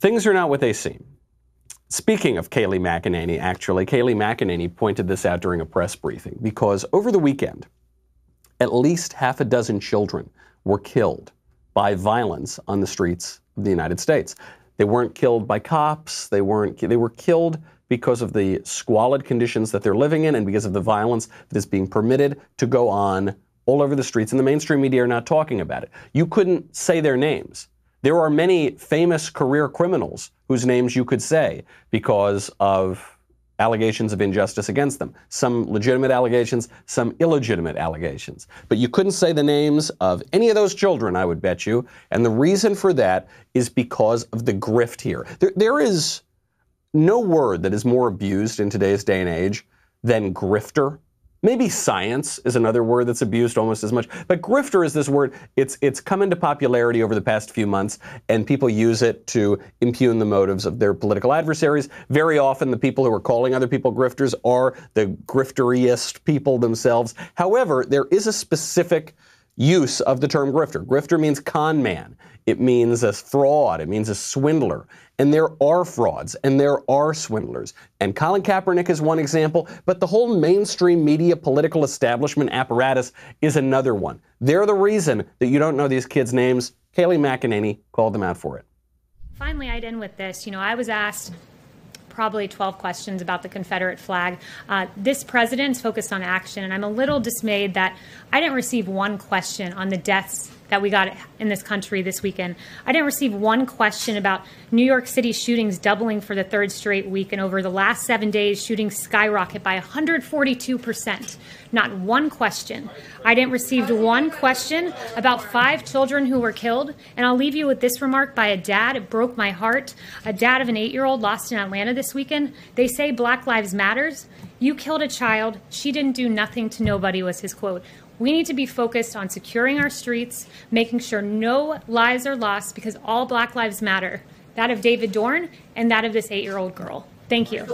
Things are not what they seem. Speaking of Kayleigh McEnany, actually, Kayleigh McEnany pointed this out during a press briefing because over the weekend, at least half a dozen children were killed by violence on the streets of the United States. They weren't killed by cops. They were killed because of the squalid conditions that they're living in and because of the violence that is being permitted to go on all over the streets. And the mainstream media are not talking about it. You couldn't say their names. There are many famous career criminals whose names you could say because of allegations of injustice against them. Some legitimate allegations, some illegitimate allegations. But you couldn't say the names of any of those children, I would bet you. And the reason for that is because of the grift here. There is no word that is more abused in today's day and age than grifter. Maybe science is another word that's abused almost as much. But grifter is this word. It's come into popularity over the past few months, and people use it to impugn the motives of their political adversaries. Very often, the people who are calling other people grifters are the grifteriest people themselves. However, there is a specific use of the term grifter. Grifter means con man. It means a fraud. It means a swindler. And there are frauds and there are swindlers. And Colin Kaepernick is one example, but the whole mainstream media political establishment apparatus is another one. They're the reason that you don't know these kids' names. Kayleigh McEnany called them out for it. Finally, I'd end with this. I was asked probably 12 questions about the Confederate flag. This president's focused on action, and I'm a little dismayed that I didn't receive one question on the deaths that we got in this country this weekend. I didn't receive one question about New York City shootings doubling for the third straight week, and over the last 7 days, shootings skyrocket by 142%. Not one question. I didn't receive one question about 5 children who were killed, and I'll leave you with this remark by a dad. It broke my heart. A dad of an 8-year-old lost in Atlanta this weekend. They say Black Lives Matters. You killed a child. She didn't do nothing to nobody, was his quote. We need to be focused on securing our streets, making sure no lives are lost because all Black lives matter. That of David Dorn and that of this 8-year-old girl. Thank you.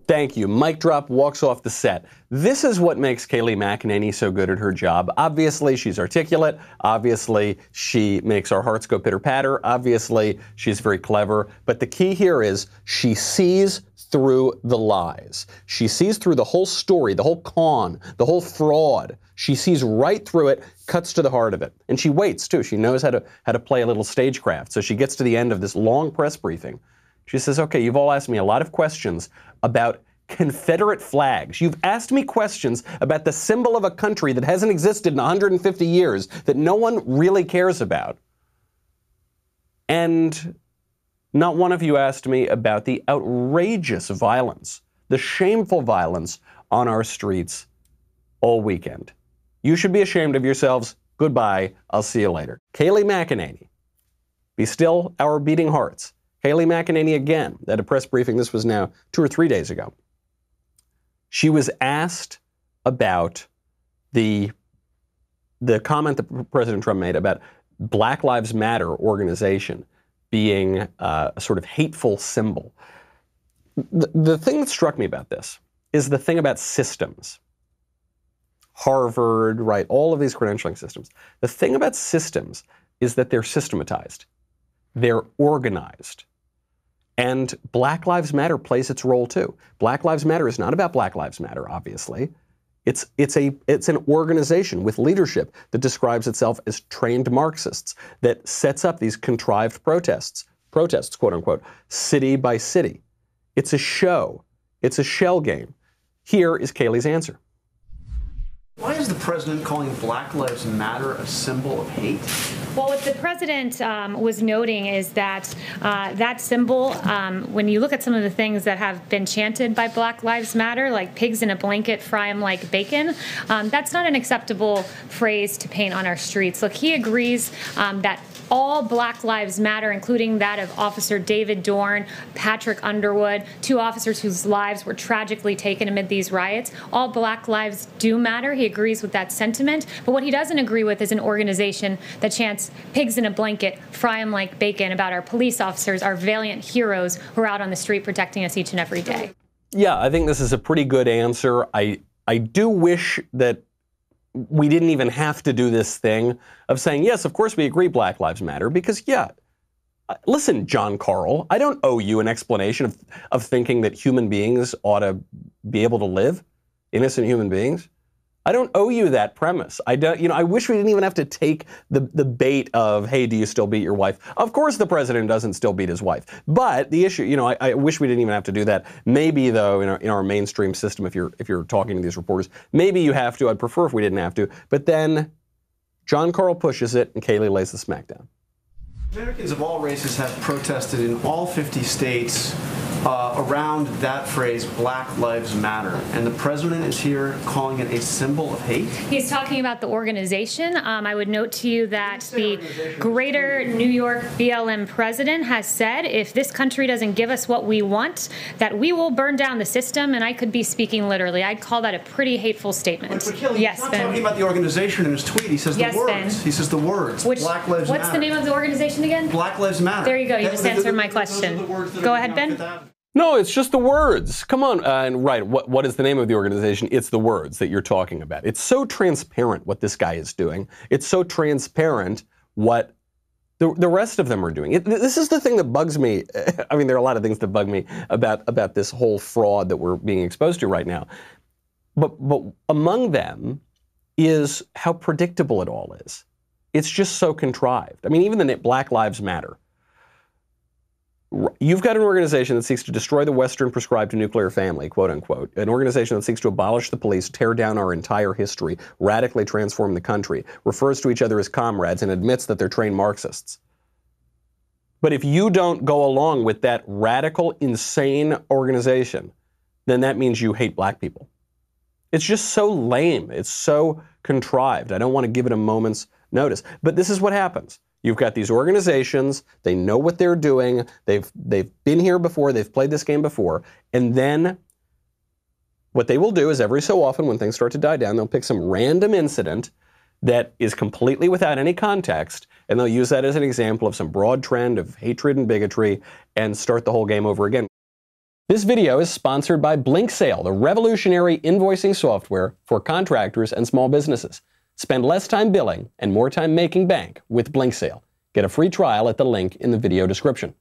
Thank you. Mic drop, walks off the set. This is what makes Kayleigh McEnany so good at her job. Obviously, she's articulate. Obviously, she makes our hearts go pitter-patter. Obviously, she's very clever. But the key here is she sees through the lies. She sees through the whole story, the whole con, the whole fraud. She sees right through it, cuts to the heart of it. And she waits, too. She knows how to play a little stagecraft. So she gets to the end of this long press briefing. She says, okay, you've all asked me a lot of questions about Confederate flags. You've asked me questions about the symbol of a country that hasn't existed in 150 years that no one really cares about. And not one of you asked me about the outrageous violence, the shameful violence on our streets all weekend. You should be ashamed of yourselves. Goodbye. I'll see you later. Kayleigh McEnany. Be still our beating hearts. Kayleigh McEnany again at a press briefing. This was now 2 or 3 days ago. She was asked about the comment that President Trump made about Black Lives Matter organization being a sort of hateful symbol. The thing that struck me about this is the thing about systems. Harvard, right, all of these credentialing systems. The thing about systems is that they're systematized. They're organized. And Black Lives Matter plays its role too. Black Lives Matter is not about Black Lives Matter, obviously. It's an organization with leadership that describes itself as trained Marxists, that sets up these contrived protests, quote unquote, city by city. It's a show. It's a shell game. Here is Kayleigh's answer. Why is the president calling Black Lives Matter a symbol of hate? Well, what the president was noting is that that symbol, when you look at some of the things that have been chanted by Black Lives Matter, like pigs in a blanket, fry 'em like bacon, that's not an acceptable phrase to paint on our streets. Look, he agrees that all Black Lives Matter, including that of Officer David Dorn, Patrick Underwood, 2 officers whose lives were tragically taken amid these riots. All Black lives do matter. He agrees with that sentiment. But what he doesn't agree with is an organization that chants pigs in a blanket, fry 'em like bacon about our police officers, our valiant heroes who are out on the street protecting us each and every day. Yeah, I think this is a pretty good answer. I do wish that we didn't even have to do this thing of saying, yes, of course we agree Black Lives Matter, because, yeah, listen, John Carl, I don't owe you an explanation of thinking that human beings ought to be able to live, innocent human beings. I don't owe you that premise. I don't, I wish we didn't even have to take the bait of, hey, do you still beat your wife? Of course the president doesn't still beat his wife. But the issue, I wish we didn't even have to do that. Maybe, though, in our mainstream system, if you're talking to these reporters, maybe you have to. I'd prefer if we didn't have to. But then John Carl pushes it and Kayleigh lays the smackdown. Americans of all races have protested in all 50 states around that phrase, Black Lives Matter. And the president is here calling it a symbol of hate. He's talking about the organization. I would note to you that the greater New York BLM president has said if this country doesn't give us what we want, that we will burn down the system. And I could be speaking literally. I'd call that a pretty hateful statement. But Kayleigh, yes, he's not Ben. talking about the organization in his tweet. He says the words. Ben. He says the words. Black Lives Matter. What's the name of the organization again? Black Lives Matter. There you go. You just answered my question. Go ahead, Ben. No, it's just the words. Come on. And right, what is the name of the organization? It's the words that you're talking about. It's so transparent what this guy is doing. It's so transparent what the rest of them are doing. This is the thing that bugs me. I mean, there are a lot of things that bug me about this whole fraud that we're being exposed to right now. But among them is how predictable it all is. It's just so contrived. I mean, even the Black Lives Matter. You've got an organization that seeks to destroy the Western prescribed nuclear family, quote unquote, an organization that seeks to abolish the police, tear down our entire history, radically transform the country, refers to each other as comrades, and admits that they're trained Marxists. But if you don't go along with that radical, insane organization, then that means you hate black people. It's just so lame. It's so contrived. I don't want to give it a moment's notice. But this is what happens. You've got these organizations, they know what they're doing, they've been here before, they've played this game before, and then what they will do is every so often when things start to die down, they'll pick some random incident that is completely without any context, and they'll use that as an example of some broad trend of hatred and bigotry and start the whole game over again. This video is sponsored by BlinkSale, the revolutionary invoicing software for contractors and small businesses. Spend less time billing and more time making bank with BlinkSale. Get a free trial at the link in the video description.